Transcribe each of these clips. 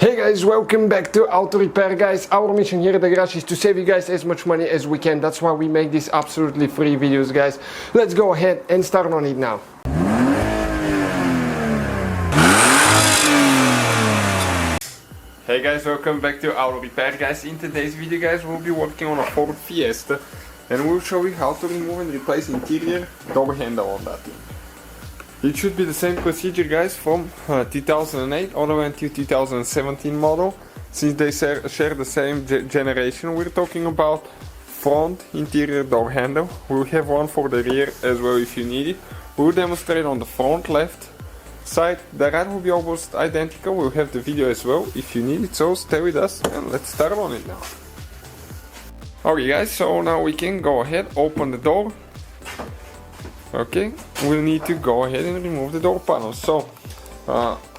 Hey guys, welcome back to Auto Repair guys. Our mission here at the garage is to save you guys as much money as we can. That's why we make these absolutely free videos guys. Let's go ahead and start on it now. Hey guys, welcome back to Auto Repair guys. In today's video guys, we'll be working on a Ford Fiesta and we'll show you how to remove and replace interior door handle on that thing. It should be the same procedure guys from 2008 all the way until 2017 model, since they share the same generation. We're talking about front interior door handle. We'll have one for the rear as well if you need it. We'll demonstrate on the front left side. The right will be almost identical. We'll have the video as well if you need it, so stay with us and let's start on it now. Okay guys, so now we can go ahead, open the door. Okay, we'll need to go ahead and remove the door panel. So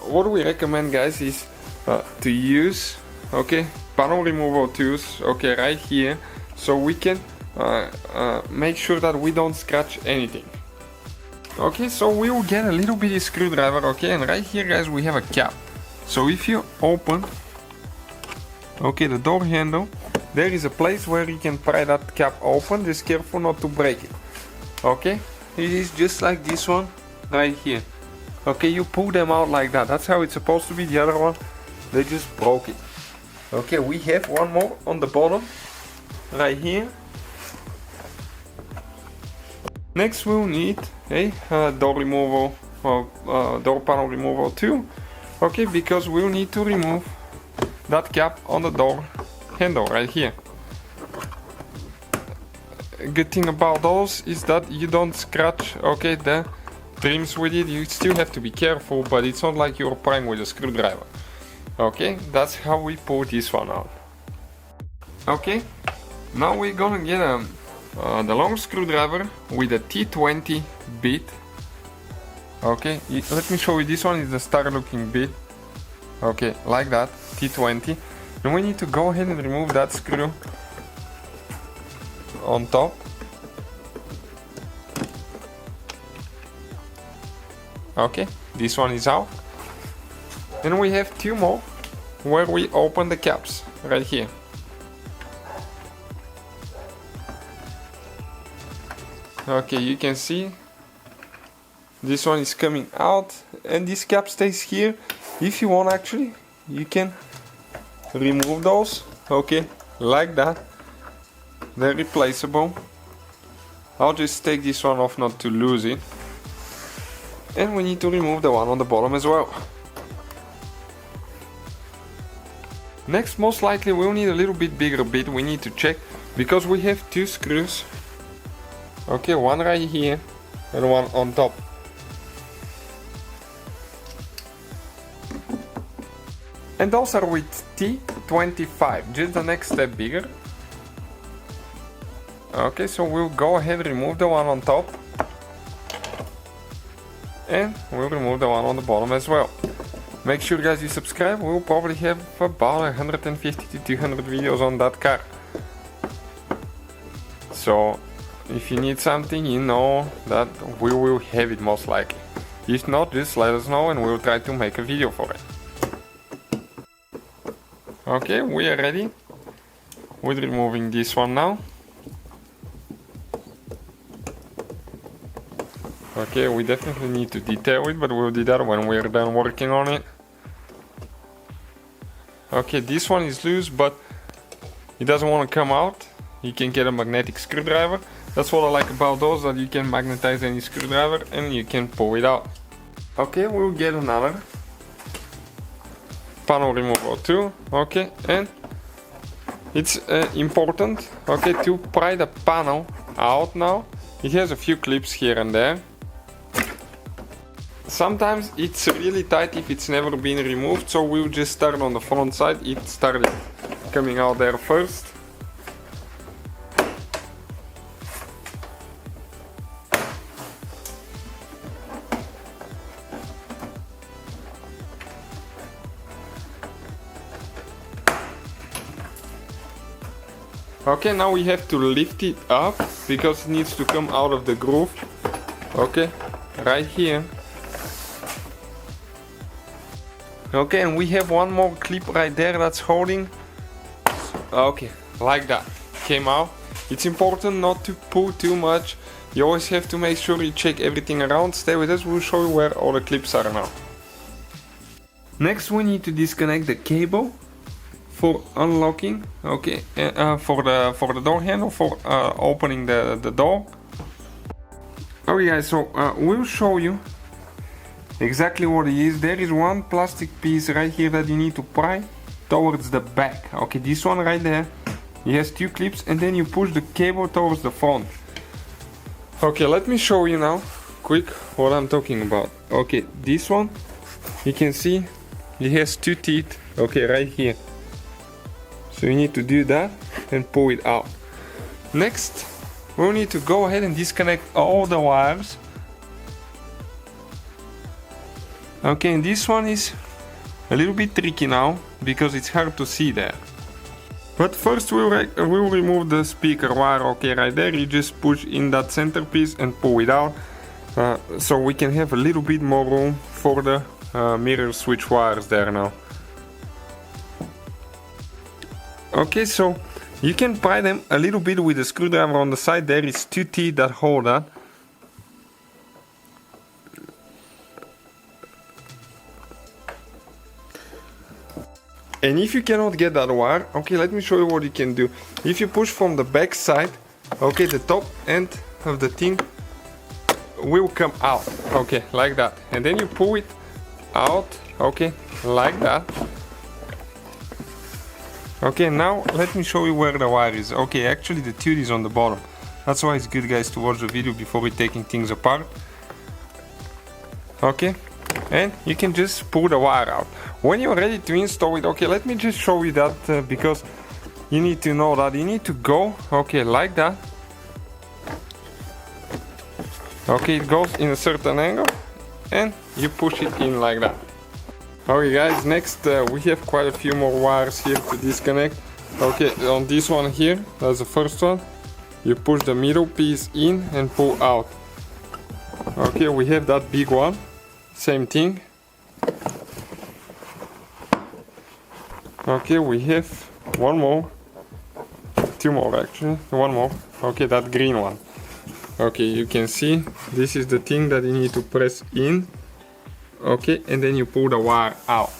what we recommend guys is to use panel removal tools right here, so we can make sure that we don't scratch anything. Okay, so we will get a little bitty screwdriver, and right here guys we have a cap. So if you open the door handle, there is a place where you can pry that cap open. Just careful not to break it. Okay, it is just like this one right here. Okay, you pull them out like that. That's how it's supposed to be. The other one, they just broke it. Okay, we have one more on the bottom right here. Next we'll need a door removal or door panel removal too. Okay, because we'll need to remove that cap on the door handle right here. Good thing about those is that you don't scratch the trims with it. You still have to be careful, but it's not like you're prying with a screwdriver. Okay, that's how we pull this one out. Okay, now we're gonna get the long screwdriver with a T20 bit. Okay, let me show you. This one is the star looking bit. Okay, like that, T20. Then we need to go ahead and remove that screw on top. Okay, this one is out. Then we have two more where we open the caps right here. Okay, you can see this one is coming out and this cap stays here. If you want, actually you can remove those, like that. They're replaceable. I'll just take this one off not to lose it. And we need to remove the one on the bottom as well. Next, most likely we'll need a little bit bigger bit. We need to check because we have two screws. Okay, one right here and one on top. And those are with T25, just the next step bigger. Okay, so we'll go ahead and remove the one on top. And we'll remove the one on the bottom as well. Make sure guys you subscribe. We'll probably have about 150 to 200 videos on that car. So if you need something, you know that we will have it most likely. If not, just let us know and we'll try to make a video for it. Okay, we are ready with removing this one now. Okay, we definitely need to detail it, but we'll do that when we're done working on it. Okay, this one is loose, but it doesn't want to come out. You can get a magnetic screwdriver. That's what I like about those, that you can magnetize any screwdriver and you can pull it out. Okay, we'll get another panel removal too. Okay, and it's important to pry the panel out now. It has a few clips here and there. Sometimes it's really tight if it's never been removed, so we'll just start on the front side. It started coming out there first. Okay, now we have to lift it up because it needs to come out of the groove. Okay, right here. Okay, and we have one more clip right there that's holding. Okay, like that. Came out. It's important not to pull too much. You always have to make sure you check everything around. Stay with us, we'll show you where all the clips are now. Next we need to disconnect the cable for unlocking, okay, for the door handle, for opening the door. Okay guys, so we'll show you exactly what it is. There is one plastic piece right here that you need to pry towards the back. Okay, this one right there, it has two clips, and then you push the cable towards the front. Okay, let me show you now quick what I'm talking about. Okay, this one, you can see it has two teeth, okay, right here. So you need to do that and pull it out. Next, we'll need to go ahead and disconnect all the wires. Okay, and this one is a little bit tricky now because it's hard to see there. But first we'll remove the speaker wire, okay, right there. You just push in that centerpiece and pull it out, so we can have a little bit more room for the mirror switch wires there now. Okay, so you can pry them a little bit with a screwdriver on the side. There is two teeth that hold that. And if you cannot get that wire, okay, let me show you what you can do. If you push from the back side, okay, the top end of the thing will come out, okay, like that. And then you pull it out, okay, like that. Okay, now let me show you where the wire is. Okay, actually the tooth is on the bottom. That's why it's good, guys, to watch the video before we're taking things apart. Okay, and you can just pull the wire out. When you're ready to install it, okay, let me just show you that because you need to know that you need to go, okay, like that. Okay, it goes in a certain angle and you push it in like that. Okay guys, next we have quite a few more wires here to disconnect. Okay, on this one here, that's the first one. You push the middle piece in and pull out. Okay, we have that big one, same thing. Okay, we have one more, two more actually, one more. Okay, that green one. Okay, you can see this is the thing that you need to press in. Okay, and then you pull the wire out.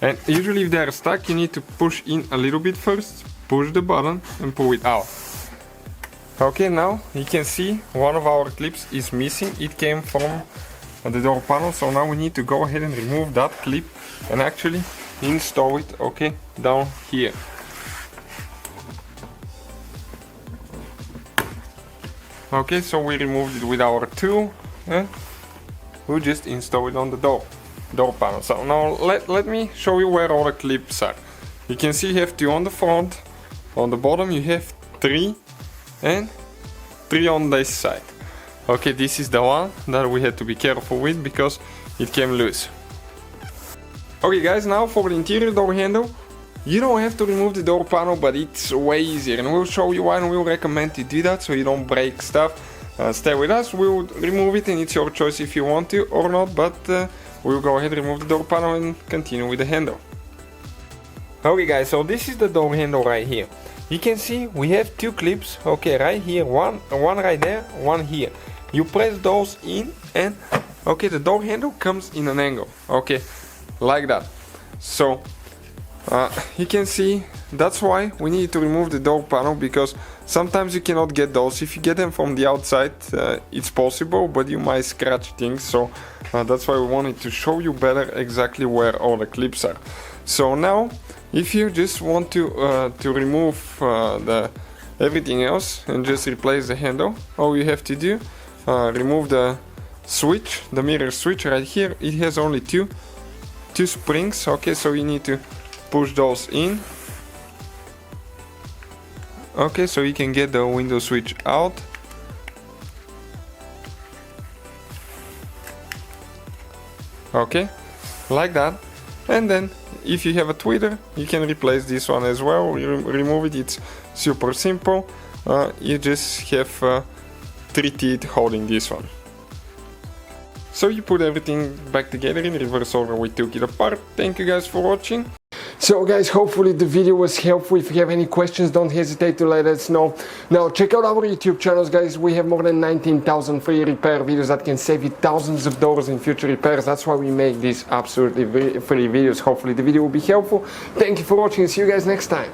And usually if they're stuck, you need to push in a little bit first, push the button and pull it out. Okay, now you can see one of our clips is missing. It came from the door panel, so now we need to go ahead and remove that clip and actually install it, okay, down here. Okay, so we removed it with our tool and we'll just install it on the door panel. So now let me show you where all the clips are. You can see you have two on the front, on the bottom you have three, and three on this side. Okay, this is the one that we had to be careful with because it came loose. Okay guys, now for the interior door handle, you don't have to remove the door panel, but it's way easier, and we'll show you why, and we'll recommend to do that so you don't break stuff. Stay with us, we'll remove it, and it's your choice if you want to or not, but we'll go ahead and remove the door panel and continue with the handle. Okay guys, so this is the door handle right here. You can see we have two clips, okay, right here, one right there, one here. You press those in and okay, the door handle comes in an angle, okay, like that. So you can see that's why we need to remove the door panel, because sometimes you cannot get those. If you get them from the outside, it's possible, but you might scratch things. So that's why we wanted to show you better exactly where all the clips are. So now, if you just want to remove everything else and just replace the handle, all you have to do, remove the switch, the mirror switch right here. It has only two springs. Okay, so you need to push those in. Okay, so you can get the window switch out. Okay, like that. And then if you have a tweeter, you can replace this one as well. Remove it, it's super simple. You just have 3 teeth holding this one. So you put everything back together in reverse order. We took it apart. Thank you guys for watching. So guys, hopefully the video was helpful. If you have any questions, don't hesitate to let us know. Now check out our YouTube channels, guys. We have more than 19,000 free repair videos that can save you thousands of dollars in future repairs. That's why we make these absolutely free videos. Hopefully the video will be helpful. Thank you for watching. See you guys next time.